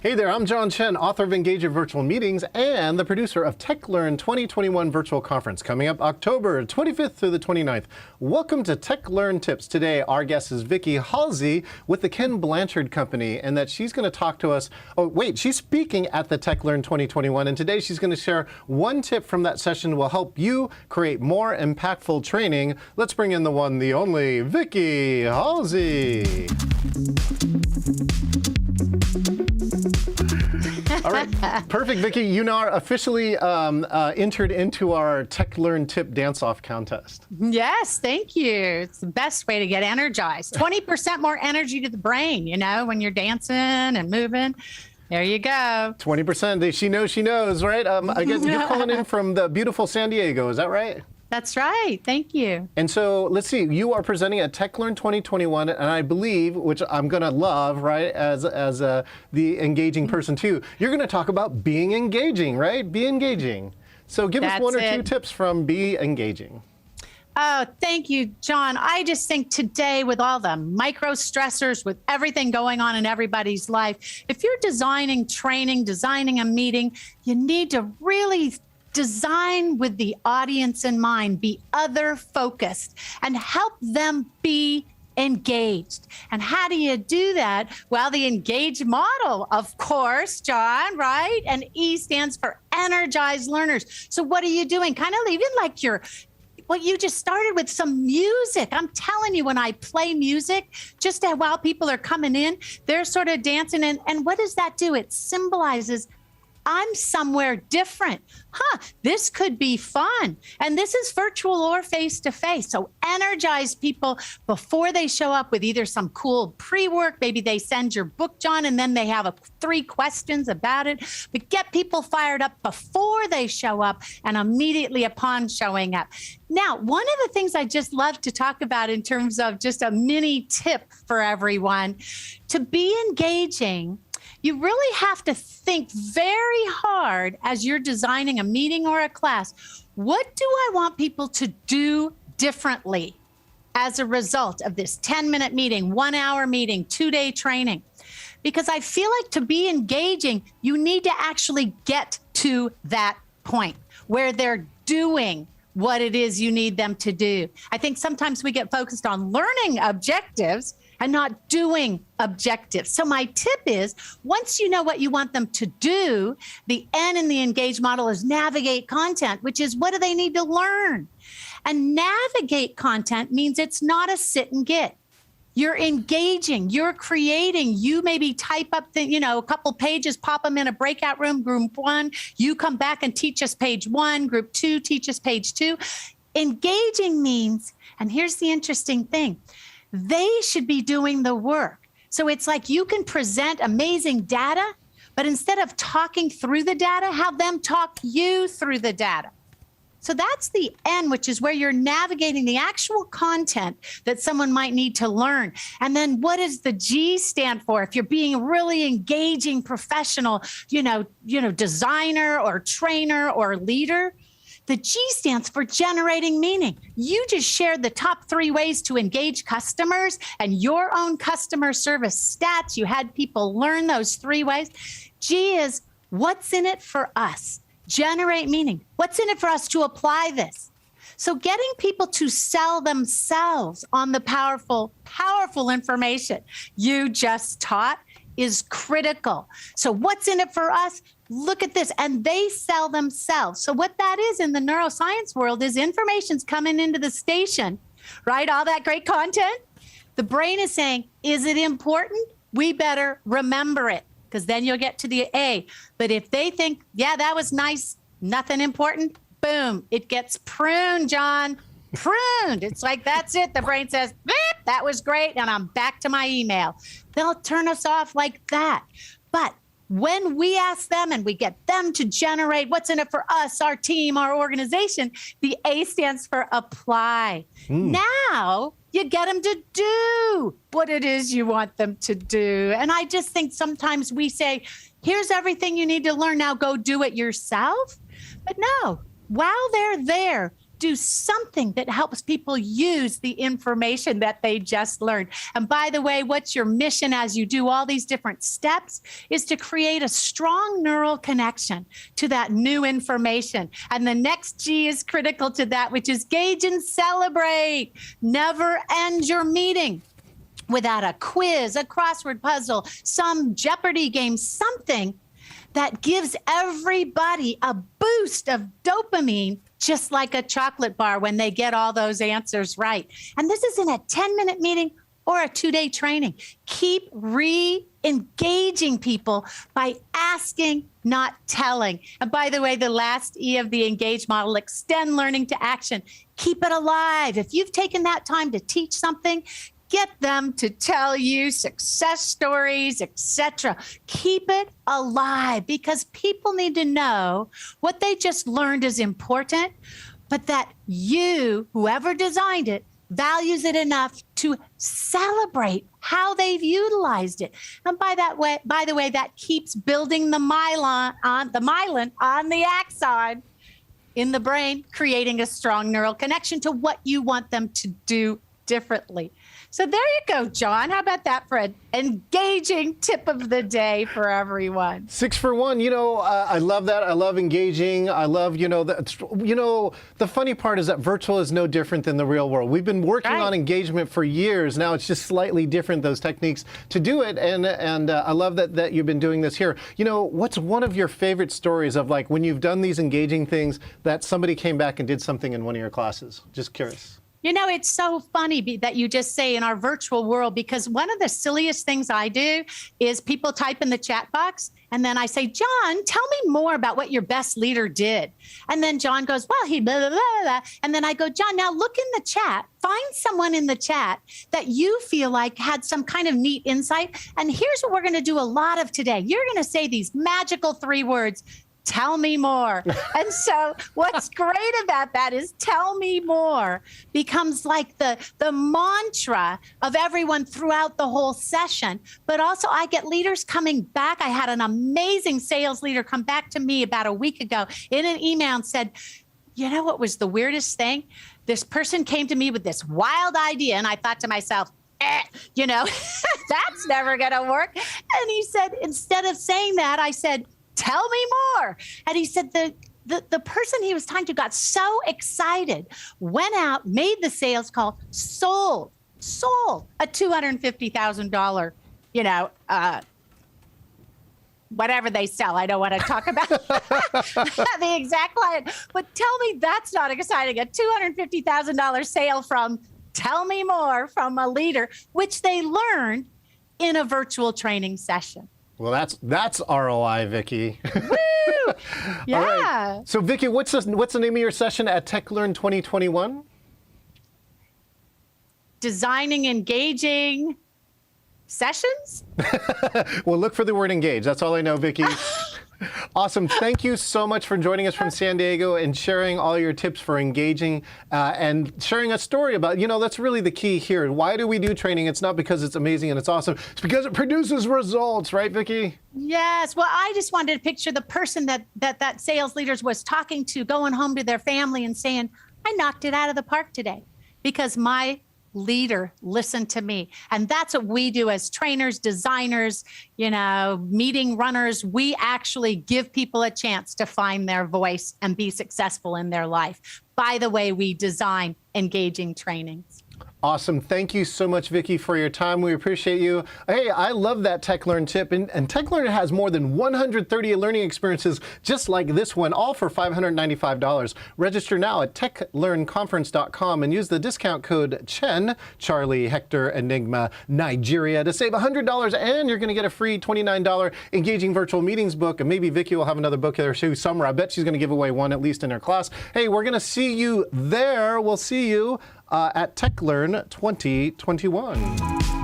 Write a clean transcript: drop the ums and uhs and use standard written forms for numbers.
Hey there, I'm John Chen, author of Engage in Virtual Meetings and the producer of TechLearn 2021 Virtual Conference, coming up October 25th through the 29th. Welcome to TechLearn Tips. Today, our guest is Halsey with the Ken Blanchard Company, and that she's going to talk to us. Oh, wait, she's speaking at the TechLearn 2021, and today she's going to share one tip from that session that will help you create more impactful training. Let's bring in the one, the only, Halsey. All right, perfect, Vicki. You now are officially entered into our TechLearn Tip Dance-Off contest. Yes, thank you. It's the best way to get energized. 20% more energy to the brain, you know, when you're dancing and moving. There you go. 20%. She knows, right? I guess you're calling in from the beautiful San Diego. Is that right? That's right. Thank you. And so let's see, you are presenting at TechLearn 2021, and I believe, which I'm going to love, right, as the engaging person too, you're going to talk about being engaging, right? Be engaging. So give us one or two tips from Be Engaging. Oh, thank you, John. I just think today, with all the micro stressors, with everything going on in everybody's life, if you're designing training, designing a meeting, you need to really design with the audience in mind, be other focused, and help them be engaged. And how do you do that? Well, the engage model, of course, John, right? And E stands for energized learners. So what are you doing? Kind of even like well, you just started with some music. I'm telling you, when I play music, just while people are coming in, they're sort of dancing. And what does that do? It symbolizes I'm somewhere different. This could be fun. And this is virtual or face-to-face. So energize people before they show up with either some cool pre-work, maybe they send your book, John, and then they have 3 questions about it. But get people fired up before they show up and immediately upon showing up. Now, one of the things I just love to talk about in terms of just a mini tip for everyone, to be engaging, you really have to think very hard as you're designing a meeting or a class. What do I want people to do differently as a result of this 10-minute meeting, 1-hour meeting, 2-day training? Because I feel like to be engaging, you need to actually get to that point where they're doing what it is you need them to do. I think sometimes we get focused on learning objectives and not doing objectives. So my tip is, once you know what you want them to do, the N in the engage model is navigate content, which is what do they need to learn? And navigate content means it's not a sit and get. You're engaging, you're creating, you maybe type up a couple pages, pop them in a breakout room, group 1, you come back and teach us page 1, group 2, teach us page 2. Engaging means, and here's the interesting thing, they should be doing the work. So it's like you can present amazing data, but instead of talking through the data, have them talk you through the data. So that's the N, which is where you're navigating the actual content that someone might need to learn. And then what does the G stand for? If you're being a really engaging professional, designer or trainer or leader, the G stands for generating meaning. You just shared the top 3 ways to engage customers and your own customer service stats. You had people learn those 3 ways. G is what's in it for us? Generate meaning. What's in it for us to apply this? So getting people to sell themselves on the powerful, powerful information you just taught is critical. So what's in it for us? Look at this. And they sell themselves. So what that is in the neuroscience world is information's coming into the station, right? All that great content. The brain is saying, is it important? We better remember it, because then you'll get to the A. But if they think, yeah, that was nice, nothing important, boom, it gets pruned, John. Pruned. It's like, that's it. The brain says, beep, that was great, and I'm back to my email. They'll turn us off like that. But when we ask them and we get them to generate what's in it for us, our team, our organization, the A stands for apply. Now you get them to do what it is you want them to do. And I just think sometimes we say, here's everything you need to learn. Now go do it yourself. But no, while they're there, do something that helps people use the information that they just learned. And by the way, what's your mission as you do all these different steps is to create a strong neural connection to that new information. And the next G is critical to that, which is gauge and celebrate. Never end your meeting without a quiz, a crossword puzzle, some Jeopardy game, something that gives everybody a boost of dopamine, just like a chocolate bar when they get all those answers right. And this isn't a 10-minute meeting or a 2-day training. Keep re-engaging people by asking, not telling. And by the way, the last E of the engage model, extend learning to action. Keep it alive. If you've taken that time to teach something, get them to tell you success stories, etc. Keep it alive, because people need to know what they just learned is important, but that you, whoever designed it, values it enough to celebrate how they've utilized it. And by the way, that keeps building the myelin on the axon in the brain, creating a strong neural connection to what you want them to do differently. So there you go, John. How about that for an engaging tip of the day for everyone? 6 for 1. I love that. I love engaging. I love, the funny part is that virtual is no different than the real world. We've been working on engagement for years. Now it's just slightly different, those techniques to do it. And I love that you've been doing this here. What's one of your favorite stories of like when you've done these engaging things that somebody came back and did something in one of your classes? Just curious. It's so funny that you just say in our virtual world, because one of the silliest things I do is people type in the chat box and then I say, John, tell me more about what your best leader did. And then John goes, well, he blah, blah, blah, blah. And then I go, John, now look in the chat, find someone in the chat that you feel like had some kind of neat insight. And here's what we're going to do a lot of today. You're going to say these magical 3 words. Tell me more. And so what's great about that is tell me more becomes like the mantra of everyone throughout the whole session. But also I get leaders coming back. I had an amazing sales leader come back to me about a week ago in an email and said, you know what was the weirdest thing? This person came to me with this wild idea. And I thought to myself, that's never going to work. And he said, instead of saying that, I said, tell me more. And he said the person he was talking to got so excited, went out, made the sales call, sold a $250,000, whatever they sell. I don't want to talk about the exact client, but tell me that's not exciting. A $250,000 sale from tell me more from a leader, which they learned in a virtual training session. Well, that's ROI, Vicki. Woo! Yeah. All right. So, Vicki, what's the name of your session at TechLearn 2021? Designing engaging sessions? Well, look for the word engage. That's all I know, Vicki. Awesome. Thank you so much for joining us from San Diego and sharing all your tips for engaging and sharing a story about, that's really the key here. Why do we do training? It's not because it's amazing and it's awesome. It's because it produces results, right, Vicki? Yes. Well, I just wanted to picture the person that sales leaders was talking to, going home to their family and saying, I knocked it out of the park today because my leader listened to me. And that's what we do as trainers, designers, meeting runners. We actually give people a chance to find their voice and be successful in their life. By the way, we design engaging trainings. Awesome. Thank you so much, Vicki, for your time. We appreciate you. Hey, I love that TechLearn tip. And TechLearn has more than 130 learning experiences just like this one, all for $595. Register now at techlearnconference.com and use the discount code CHEN, Charlie, Hector, Enigma, Nigeria, to save $100. And you're going to get a free $29 Engaging Virtual Meetings book. And maybe Vicki will have another book there too somewhere. I bet she's going to give away one, at least in her class. Hey, we're going to see you there. We'll see you at TechLearn 2021.